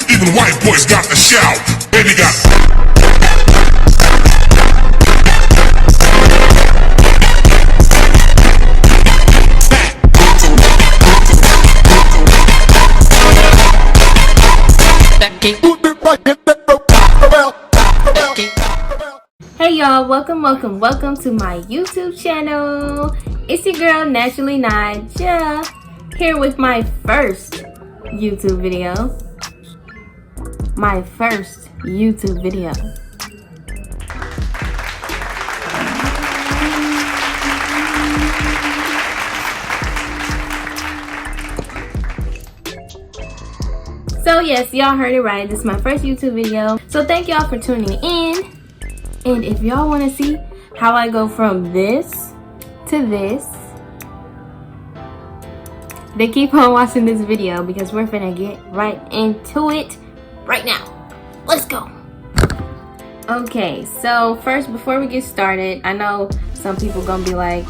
Even white boys got the shout. Baby got. Hey y'all, welcome to my YouTube channel. It's your girl Naturally Naja, here with my first YouTube video. So yes, y'all heard it right. This is my first YouTube video. So thank y'all for tuning in. And if y'all want to see how I go from this to this, then keep on watching this video because we're finna get right into it right now. Let's go. Okay, so first, before we get started, I know some people gonna be like,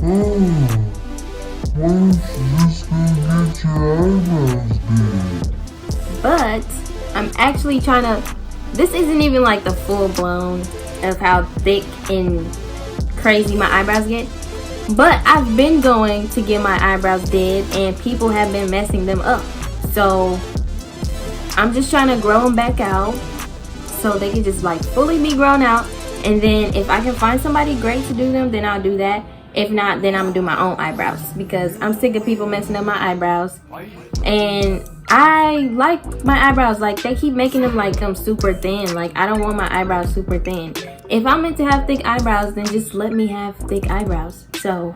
when is this gonna get your eyebrows did? but I'm actually trying to. This isn't even like the full blown of how thick and crazy my eyebrows get. But I've been going to get my eyebrows did and people have been messing them up. So I'm just trying to grow them back out so they can just like fully be grown out. And then if I can find somebody great to do them, then I'll do that. If not, then I'm gonna do my own eyebrows because I'm sick of people messing up my eyebrows. And I like my eyebrows, like they keep making them like super thin. Like I don't want my eyebrows super thin. If I'm meant to have thick eyebrows, then just let me have thick eyebrows. So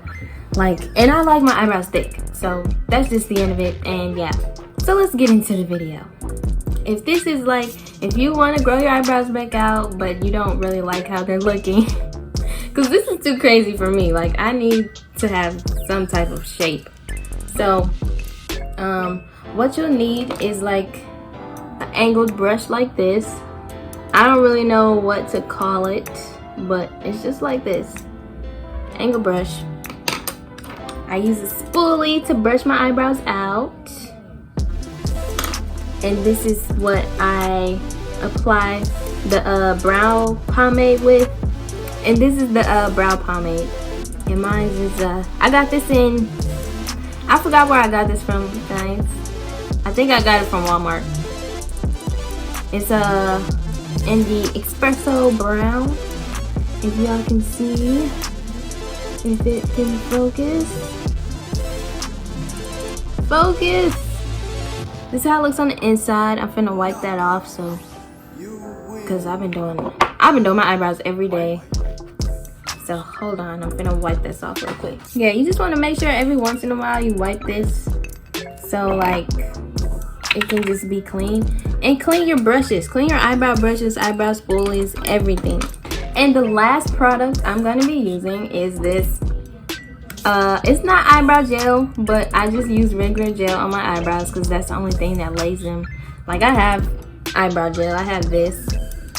like, and I like my eyebrows thick. So that's just the end of it. And yeah, so let's get into the video. If this is like, if you want to grow your eyebrows back out, but you don't really like how they're looking, because this is too crazy for me. Like I need to have some type of shape. So what you'll need is like an angled brush like this. I don't really know what to call it, but it's just like this angled brush. I use a spoolie to brush my eyebrows out, and this is what I apply the brow pomade with. And this is the brow pomade, and mine is I got this in, I forgot where I got this from, guys. I think I got it from Walmart. It's in the espresso brown. If y'all can see, if it can focus. This is how it looks on the inside. I'm finna wipe that off, so because I've been doing my eyebrows every day. So hold on, I'm finna wipe this off real quick. Yeah, you just want to make sure every once in a while you wipe this, so like it can just be clean. And clean your brushes, clean your eyebrow brushes, eyebrow spoolies, everything. And the last product I'm gonna be using is this. It's not eyebrow gel, but I just use regular gel on my eyebrows because that's the only thing that lays them. Like I have eyebrow gel, I have this.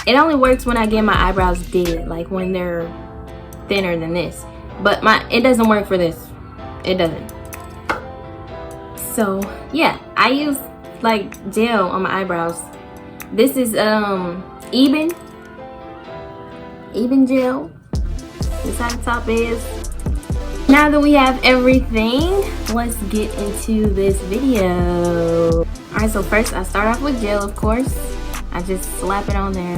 It only works when I get my eyebrows did, like when they're thinner than this. But it doesn't work for this. It doesn't. So yeah, I use like gel on my eyebrows. This is Eben gel. This how the top is. Now that we have everything, let's get into this video. Alright, so first I start off with gel, of course. I just slap it on there.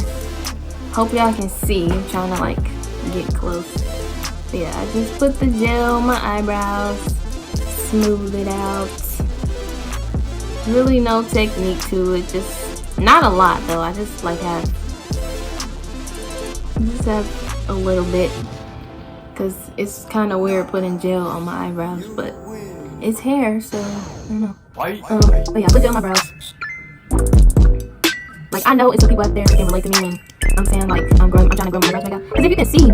Hope y'all can see. I'm trying to like get close. But yeah, I just put the gel on my eyebrows, smooth it out. Really no technique to it, just not a lot though. I just like have a little bit because it's kind of weird putting gel on my eyebrows, but it's hair, so I don't know. But yeah, I put gel on my brows. Like I know it's some people out there that can relate to me when I'm saying like I'm trying to grow my eyebrows back out. Because if you can see,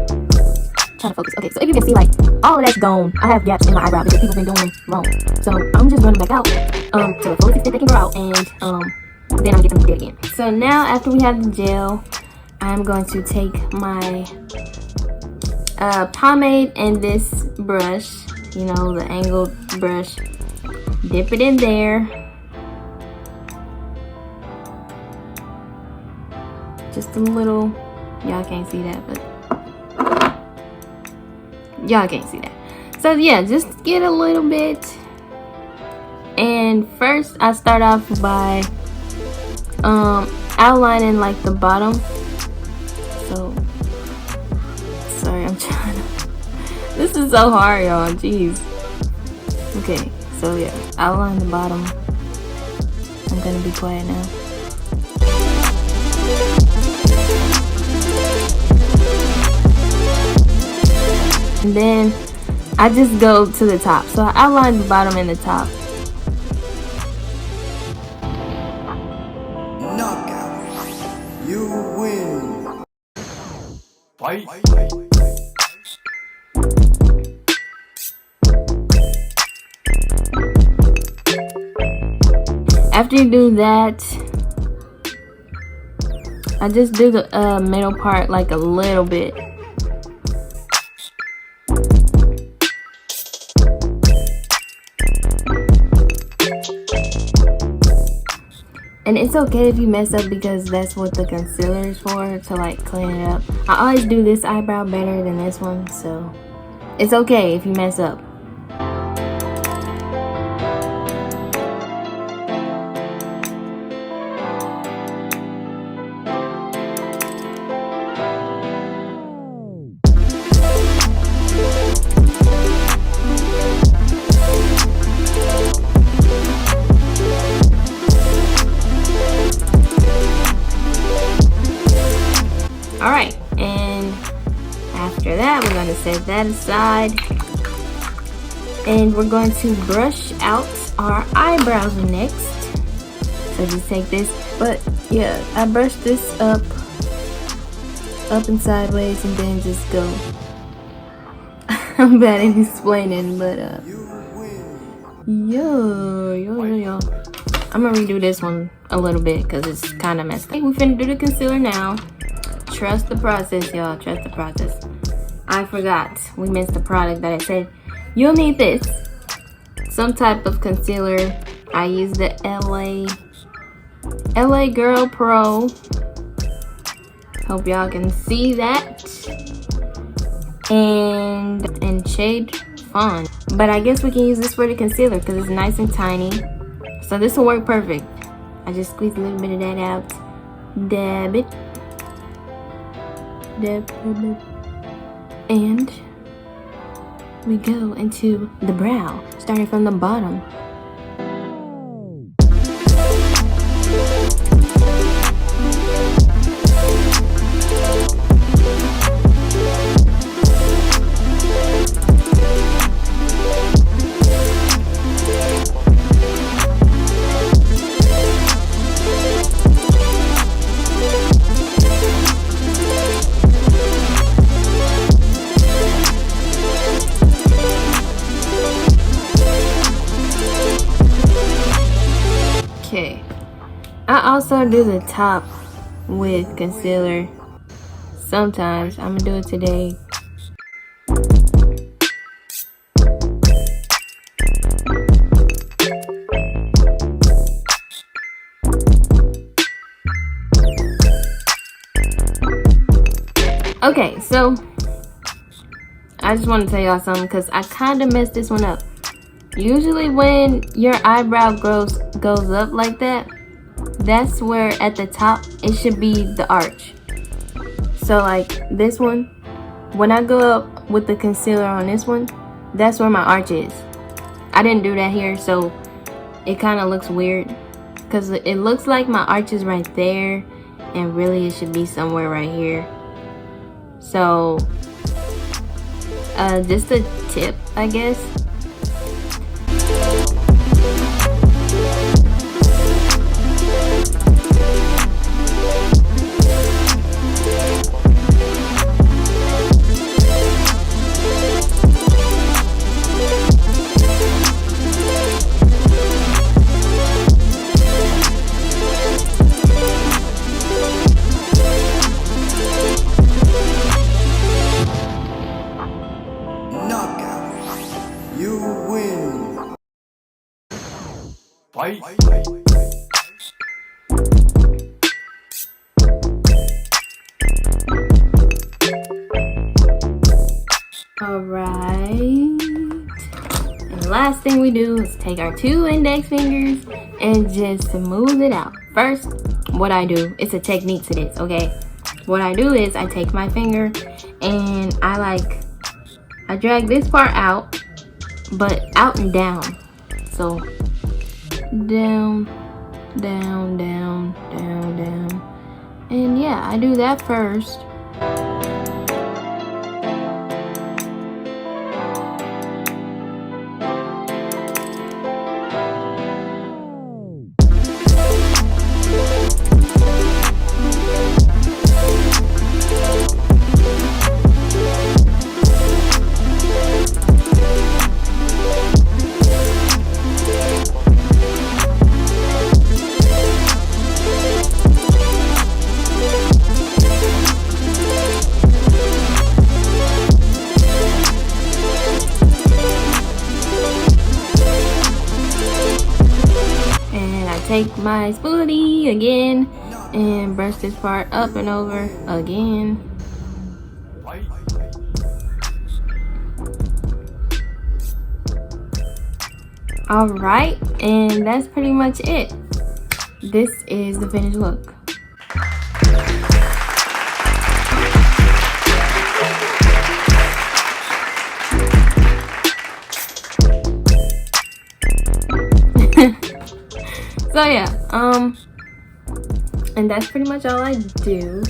trying to focus. Okay, so if you can see, like all of that's gone. I have gaps in my eyebrow because people been doing them wrong. So I'm just running back out to the fullest extent they can grow out, and then I'm getting them dead again. So now after we have the gel, I'm going to take my pomade and this brush, you know, the angled brush, dip it in there, just a little. Y'all can't see that, but y'all can't see that. So yeah, just get a little bit. And first I start off by outlining like the bottom. So sorry, I'm trying to, this is so hard, y'all, jeez. Okay, so yeah, outline the bottom. I'm gonna be quiet now. And then I just go to the top. So I outline the bottom and the top. Knockout. You win. Fight. After you do that, I just do the middle part like a little bit. And it's okay if you mess up because that's what the concealer is for, to like clean it up. I always do this eyebrow better than this one, so it's okay if you mess up. Alright, and after that, we're going to set that aside. And we're going to brush out our eyebrows next. So just take this. But yeah, I brush this up and sideways, and then just go. I'm bad at explaining, but yo. I'm going to redo this one a little bit because it's kind of messed up. We're finna do the concealer now. Trust the process, y'all. Trust the process. I forgot. We missed the product that I said. You'll need this. Some type of concealer. I use the LA Girl Pro. Hope y'all can see that. And shade Fawn. But I guess we can use this for the concealer because it's nice and tiny. So this will work perfect. I just squeeze a little bit of that out. Dab it. And we go into the brow, starting from the bottom. Okay, I also do the top with concealer sometimes. I'm gonna do it today. Okay, so I just want to tell y'all something because I kind of messed this one up. Usually when your eyebrow goes up like that, that's where at the top it should be the arch. So like this one, when I go up with the concealer on this one, that's where my arch is. I didn't do that here, so it kind of looks weird because it looks like my arch is right there, and really it should be somewhere right here. So just a tip, I guess. You win. Fight. Alright. And the last thing we do is take our 2 index fingers and just smooth it out. First, what I do, it's a technique to this, okay? What I do is I take my finger and I drag this part out, but out and down. So down, down, down, down, down. And yeah, I do that first. Take my spoolie again and brush this part up and over again. Alright, and that's pretty much it. This is the finished look. So yeah, and that's pretty much all I do.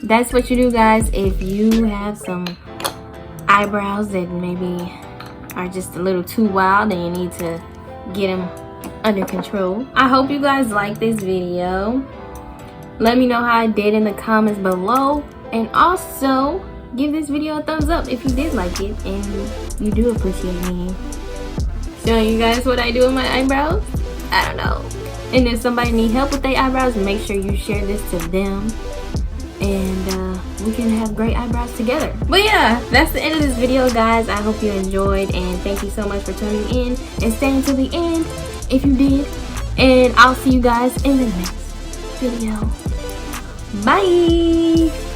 That's what you do, guys, if you have some eyebrows that maybe are just a little too wild and you need to get them under control. I hope you guys like this video. Let me know how I did in the comments below, and also give this video a thumbs up if you did like it and you do appreciate me showing you guys what I do with my eyebrows. I don't know. And if somebody need help with their eyebrows, make sure you share this to them, and we can have great eyebrows together. But yeah, that's the end of this video, guys. I hope you enjoyed, and thank you so much for tuning in and staying to the end if you did. And I'll see you guys in the next video. Bye.